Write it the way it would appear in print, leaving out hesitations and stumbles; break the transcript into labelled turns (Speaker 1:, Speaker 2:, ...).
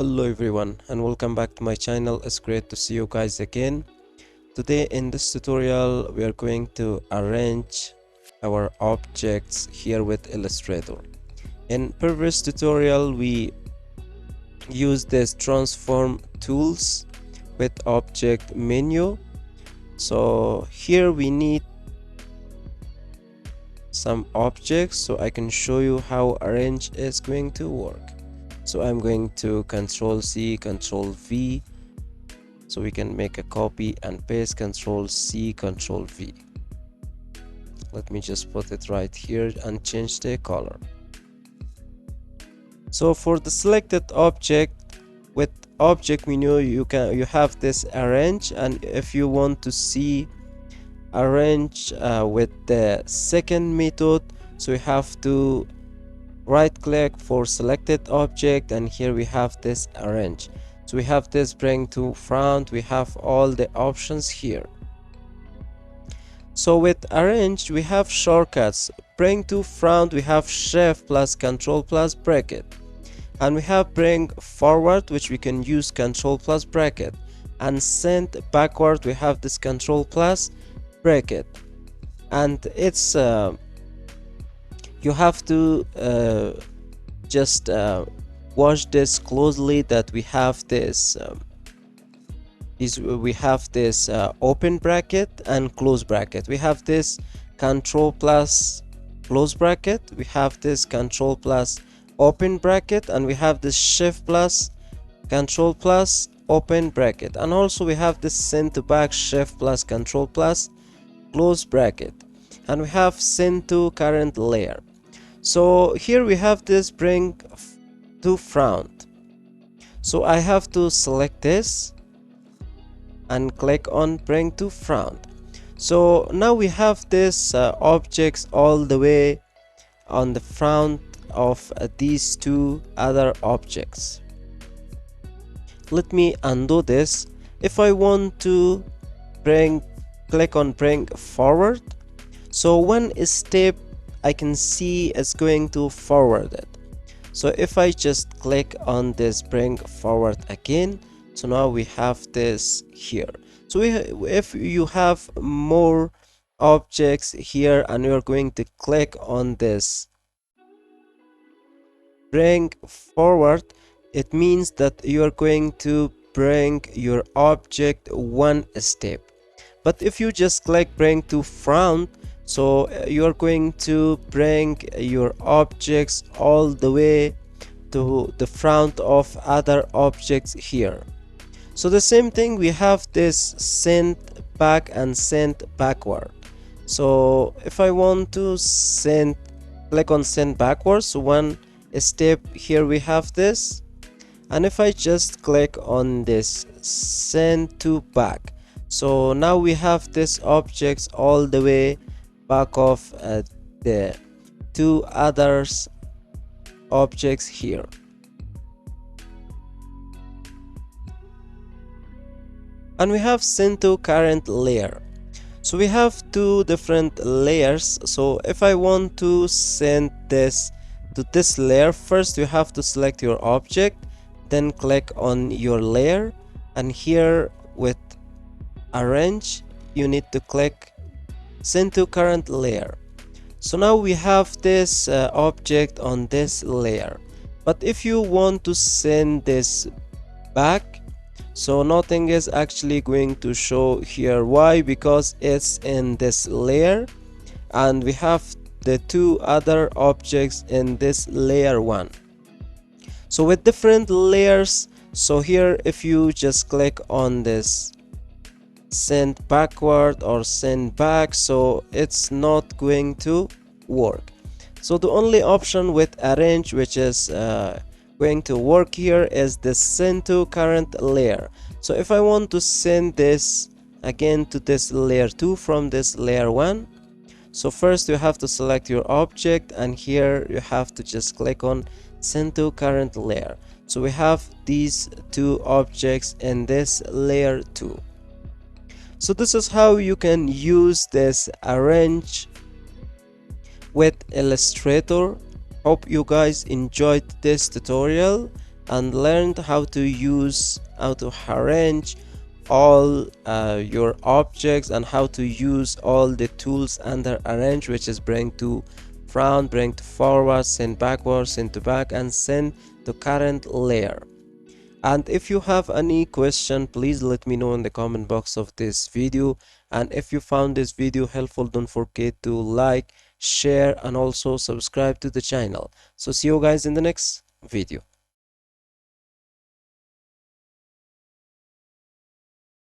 Speaker 1: Hello everyone and welcome back to my channel. It's great to see you guys again. Today in this tutorial we are going to arrange our objects here with Illustrator. In previous tutorial we used this transform tools with object menu. So here we need some objects so I can show you how arrange is going to work. So I'm going to Control C, Control V, so we can make a copy and paste. Control C, Control V. Let me just put it right here and change the color. So for the selected object with object menu, you have this arrange, and if you want to see arrange with the second method, so you have to right click for selected object, and here we have this arrange. So we have this bring to front, we have all the options here. So with arrange we have shortcuts. Bring to front we have shift plus control plus bracket, and we have bring forward which we can use control plus bracket, and send backward we have this control plus bracket. And it's you have to just watch this closely, that we have this open bracket and close bracket. We have this control plus close bracket, we have this control plus open bracket, and we have this shift plus control plus open bracket, and also we have this send to back shift plus control plus close bracket, and we have send to current layer. So here we have this bring to front, so I have to select this and click on bring to front. So now we have this objects all the way on the front of these two other objects. Let me undo this. If I want to click on bring forward, so one step I can see it's going to forward it. So if I just click on this bring forward again, so now we have this here. So if you have more objects here and you're going to click on this bring forward, it means that you are going to bring your object one step. But if you just click bring to front, so you're going to bring your objects all the way to the front of other objects here. So the same thing, we have this send back and send backward. So if I want to click on send backwards, so one step here we have this, and if I just click on this send to back, so now we have this objects all the way back of the two others objects here. And we have send to current layer. So we have two different layers. So if I want to send this to this layer, first you have to select your object, then click on your layer, and here with arrange you need to click send to current layer. So now we have this object on this layer. But if you want to send this back, so nothing is actually going to show here. Why? Because it's in this layer and we have the two other objects in this layer one. So with different layers, so here if you just click on this send backward or send back, so it's not going to work. So the only option with arrange which is going to work here is the send to current layer. So if I want to send this again to this layer 2 from this layer 1, so first you have to select your object, and here you have to just click on send to current layer. So we have these two objects in this layer 2. So this is how you can use this arrange with Illustrator. Hope you guys enjoyed this tutorial. and learned how to arrange all your objects, and how to use all the tools under arrange, which is bring to front, bring to forward, send backwards, send to back, and send to current layer. And if you have any question, please let me know in the comment box of this video. And if you found this video helpful, don't forget to like, share, and also subscribe to the channel. So see you guys in the next video.